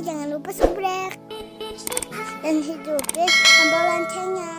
jangan lupa subscribe dan hidupin tombol loncengnya.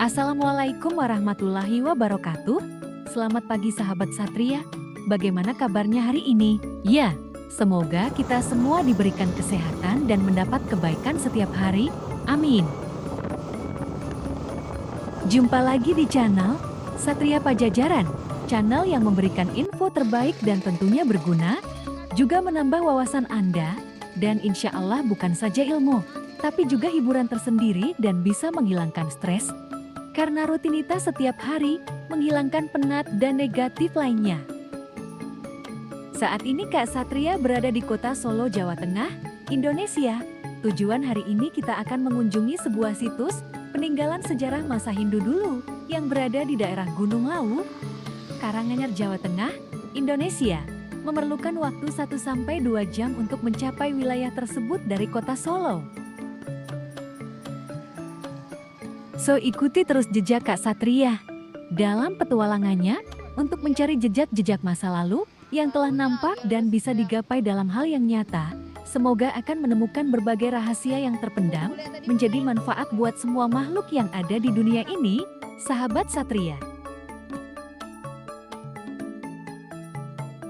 Assalamualaikum warahmatullahi wabarakatuh. Selamat pagi sahabat Satria. Bagaimana kabarnya hari ini? Ya, semoga kita semua diberikan kesehatan dan mendapat kebaikan setiap hari. Amin. Jumpa lagi di channel Satria Pajajaran, channel yang memberikan info terbaik dan tentunya berguna, juga menambah wawasan Anda, dan insya Allah bukan saja ilmu, tapi juga hiburan tersendiri dan bisa menghilangkan stres, karena rutinitas setiap hari menghilangkan penat dan negatif lainnya. Saat ini Kak Satria berada di kota Solo, Jawa Tengah, Indonesia. Tujuan hari ini kita akan mengunjungi sebuah situs peninggalan sejarah masa Hindu dulu yang berada di daerah Gunung Lawu, Karanganyar, Jawa Tengah, Indonesia. Memerlukan waktu 1-2 jam untuk mencapai wilayah tersebut dari kota Solo. So, ikuti terus jejak Kak Satria dalam petualangannya untuk mencari jejak-jejak masa lalu yang telah nampak dan bisa digapai dalam hal yang nyata. Semoga akan menemukan berbagai rahasia yang terpendam, menjadi manfaat buat semua makhluk yang ada di dunia ini, sahabat Satria.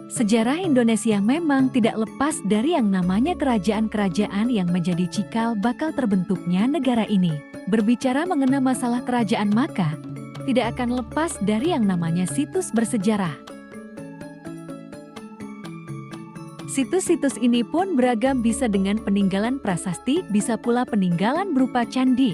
Sejarah Indonesia memang tidak lepas dari yang namanya kerajaan-kerajaan yang menjadi cikal bakal terbentuknya negara ini. Berbicara mengenai masalah kerajaan maka tidak akan lepas dari yang namanya situs bersejarah. Situs-situs ini pun beragam, bisa dengan peninggalan prasasti, bisa pula peninggalan berupa candi.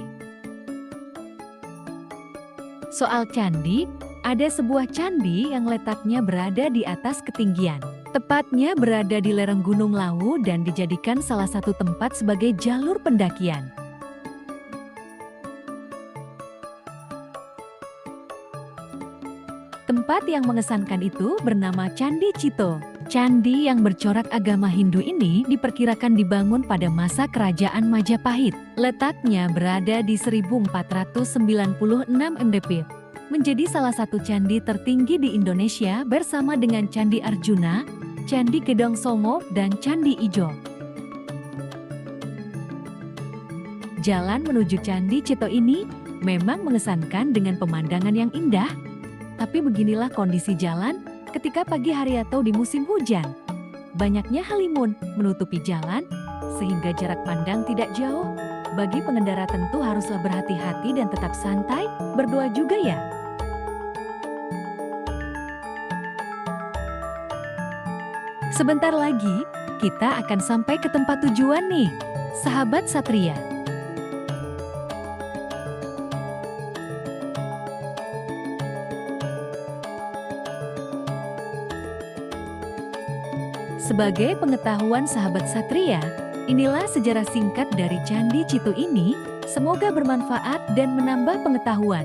Soal candi, ada sebuah candi yang letaknya berada di atas ketinggian. Tepatnya berada di lereng Gunung Lawu dan dijadikan salah satu tempat sebagai jalur pendakian. Tempat yang mengesankan itu bernama Candi Cito. Candi yang bercorak agama Hindu ini diperkirakan dibangun pada masa Kerajaan Majapahit. Letaknya berada di 1496 mdp. Menjadi salah satu candi tertinggi di Indonesia bersama dengan Candi Arjuna, Candi Gedong Songo, dan Candi Ijo. Jalan menuju Candi Cito ini memang mengesankan dengan pemandangan yang indah. Tapi beginilah kondisi jalan ketika pagi hari atau di musim hujan. Banyaknya halimun menutupi jalan sehingga jarak pandang tidak jauh. Bagi pengendara tentu haruslah berhati-hati dan tetap santai, berdoa juga ya. Sebentar lagi kita akan sampai ke tempat tujuan nih, sahabat Satria. Sebagai pengetahuan sahabat Satria, inilah sejarah singkat dari Candi Cito ini. Semoga bermanfaat dan menambah pengetahuan.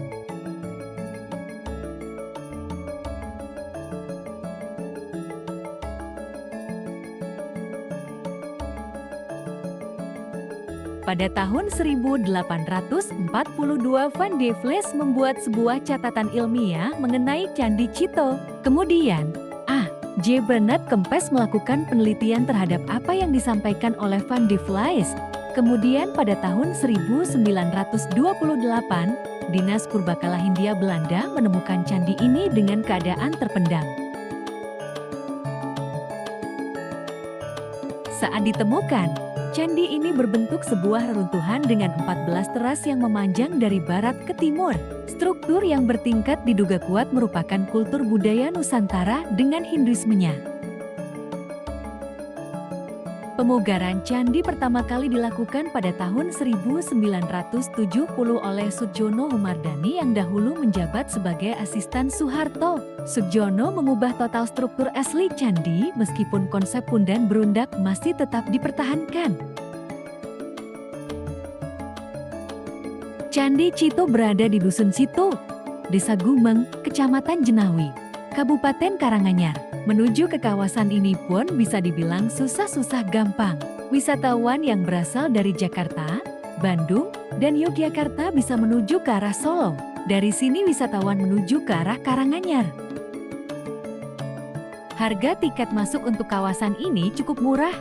Pada tahun 1842, Van de Vlees membuat sebuah catatan ilmiah mengenai Candi Cito. Kemudian, J. Bernard Kempes melakukan penelitian terhadap apa yang disampaikan oleh Van de Vlees. Kemudian pada tahun 1928, Dinas Purbakala Hindia Belanda menemukan candi ini dengan keadaan terpendam. Saat ditemukan, Candi ini berbentuk sebuah reruntuhan dengan 14 teras yang memanjang dari barat ke timur. Struktur yang bertingkat diduga kuat merupakan kultur budaya Nusantara dengan Hinduismenya. Pemugaran candi pertama kali dilakukan pada tahun 1970 oleh Sudjono Humardani yang dahulu menjabat sebagai asisten Soeharto. Sudjono mengubah total struktur asli candi meskipun konsep pundan berundak masih tetap dipertahankan. Candi Cito berada di Dusun Cito, Desa Gumeng, Kecamatan Jenawi, Kabupaten Karanganyar. Menuju ke kawasan ini pun bisa dibilang susah-susah gampang. Wisatawan yang berasal dari Jakarta, Bandung, dan Yogyakarta bisa menuju ke arah Solo. Dari sini wisatawan menuju ke arah Karanganyar. Harga tiket masuk untuk kawasan ini cukup murah.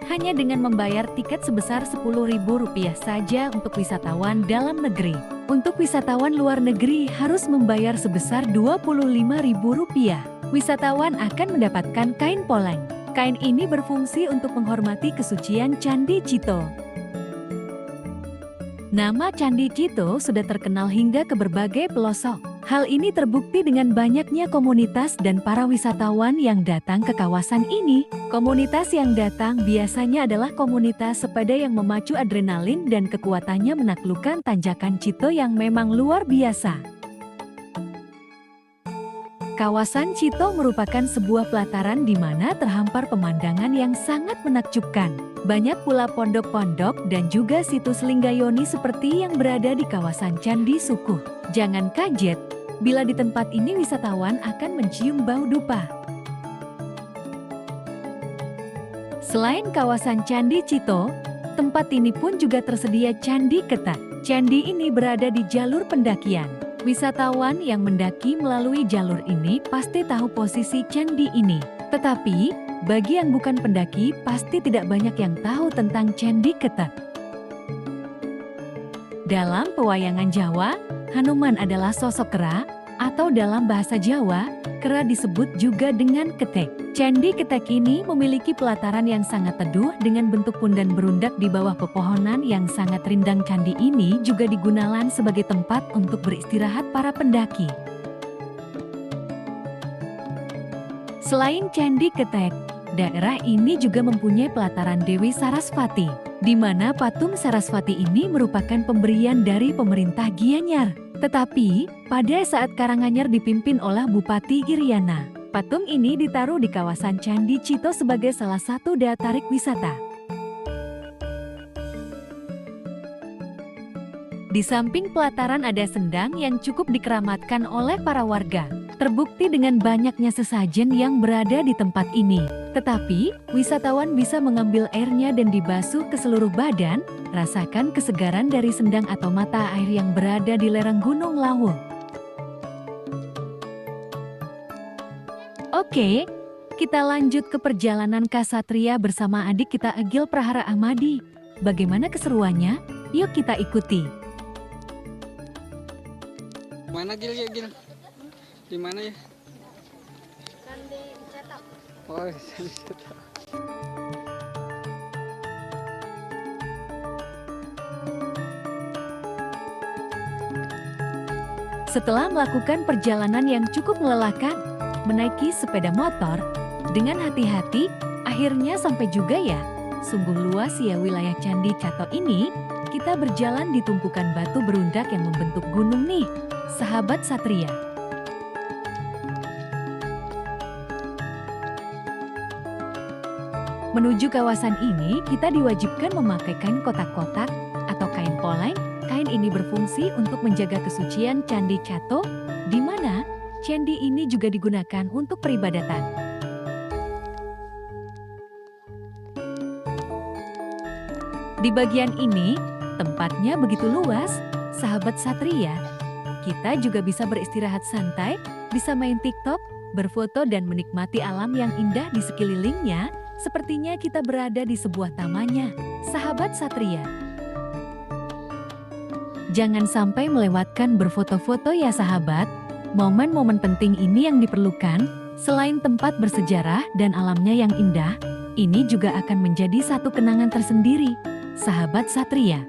Hanya dengan membayar tiket sebesar Rp10.000 saja untuk wisatawan dalam negeri. Untuk wisatawan luar negeri harus membayar sebesar Rp25.000. Wisatawan akan mendapatkan kain poleng. Kain ini berfungsi untuk menghormati kesucian Candi Cito. Nama Candi Cito sudah terkenal hingga ke berbagai pelosok. Hal ini terbukti dengan banyaknya komunitas dan para wisatawan yang datang ke kawasan ini. Komunitas yang datang biasanya adalah komunitas sepeda yang memacu adrenalin dan kekuatannya menaklukkan tanjakan Cito yang memang luar biasa. Kawasan Cito merupakan sebuah pelataran di mana terhampar pemandangan yang sangat menakjubkan. Banyak pula pondok-pondok dan juga situs Linggayoni seperti yang berada di kawasan Candi Sukuh. Jangan kaget, bila di tempat ini wisatawan akan mencium bau dupa. Selain kawasan Candi Cito, tempat ini pun juga tersedia Candi Ketak. Candi ini berada di jalur pendakian. Wisatawan yang mendaki melalui jalur ini pasti tahu posisi candi ini. Tetapi, bagi yang bukan pendaki pasti tidak banyak yang tahu tentang Candi Ketak. Dalam pewayangan Jawa, Hanuman adalah sosok kera, atau dalam bahasa Jawa, kera disebut juga dengan ketek. Candi Ketek ini memiliki pelataran yang sangat teduh dengan bentuk pundan berundak di bawah pepohonan yang sangat rindang. Candi ini juga digunakan sebagai tempat untuk beristirahat para pendaki. Selain Candi Ketek, daerah ini juga mempunyai pelataran Dewi Sarasvati, di mana patung Sarasvati ini merupakan pemberian dari pemerintah Gianyar. Tetapi, pada saat Karanganyar dipimpin oleh Bupati Iriana, patung ini ditaruh di kawasan Candi Cito sebagai salah satu daya tarik wisata. Di samping pelataran ada sendang yang cukup dikeramatkan oleh para warga. Terbukti dengan banyaknya sesajen yang berada di tempat ini. Tetapi, wisatawan bisa mengambil airnya dan dibasuh ke seluruh badan, rasakan kesegaran dari sendang atau mata air yang berada di lereng Gunung Lawu. Oke, kita lanjut ke perjalanan Kasatria bersama adik kita Agil Prahara Ahmadi. Bagaimana keseruannya? Yuk kita ikuti. Mana Gil ya Gil? Di mana ya? Candi Cetak. Oh, Candi Cetak. Setelah melakukan perjalanan yang cukup melelahkan, menaiki sepeda motor, dengan hati-hati, akhirnya sampai juga ya. Sungguh luas ya wilayah Candi Cito ini. Kita berjalan di tumpukan batu berundak yang membentuk gunung nih, sahabat Satria. Menuju kawasan ini, kita diwajibkan memakai kain kotak-kotak atau kain poleng. Kain ini berfungsi untuk menjaga kesucian Candi Cito, di mana candi ini juga digunakan untuk peribadatan. Di bagian ini, tempatnya begitu luas, sahabat Satria. Kita juga bisa beristirahat santai, bisa main TikTok, berfoto dan menikmati alam yang indah di sekelilingnya. Sepertinya kita berada di sebuah tamannya, sahabat Satria. Jangan sampai melewatkan berfoto-foto ya sahabat. Momen-momen penting ini yang diperlukan, selain tempat bersejarah dan alamnya yang indah, Ini juga akan menjadi satu kenangan tersendiri, sahabat Satria.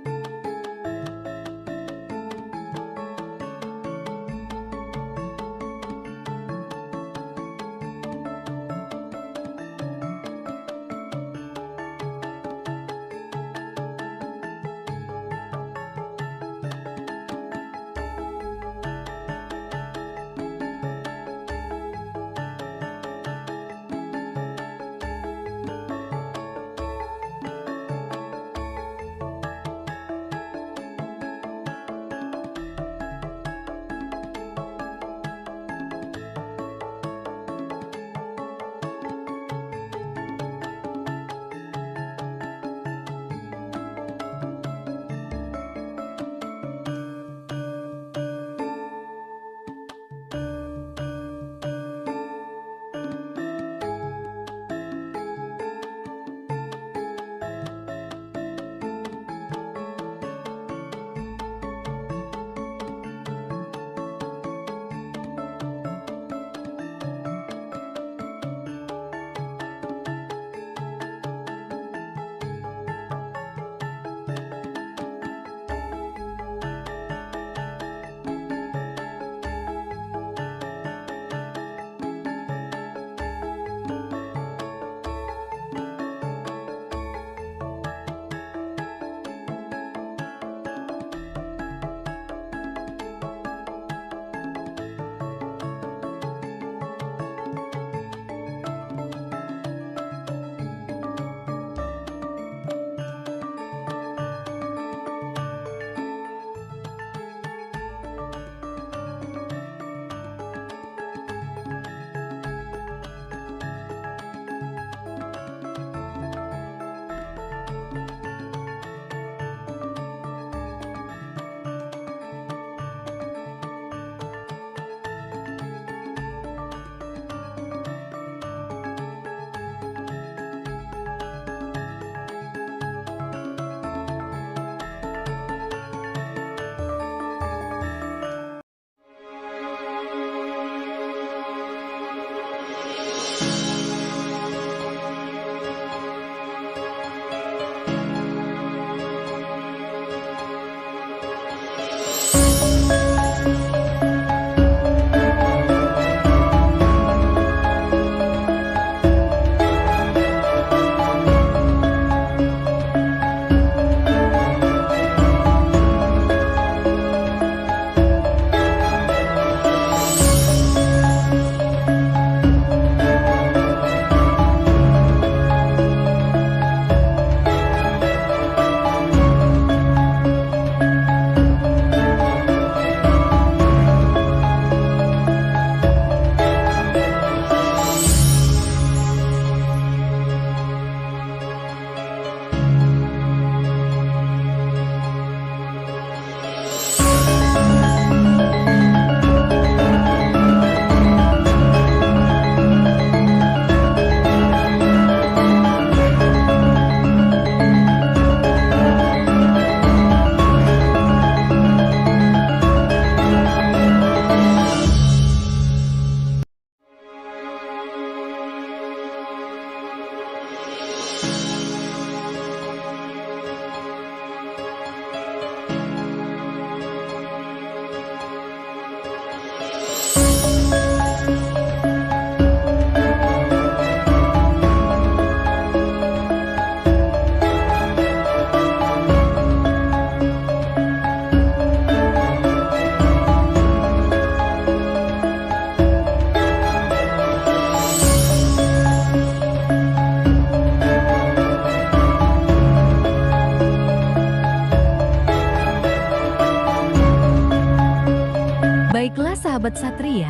Baiklah sahabat Satria,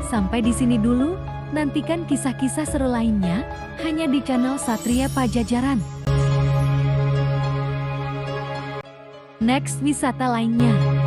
sampai di sini dulu. Nantikan kisah-kisah seru lainnya hanya di channel Satria Pajajaran. Next wisata lainnya.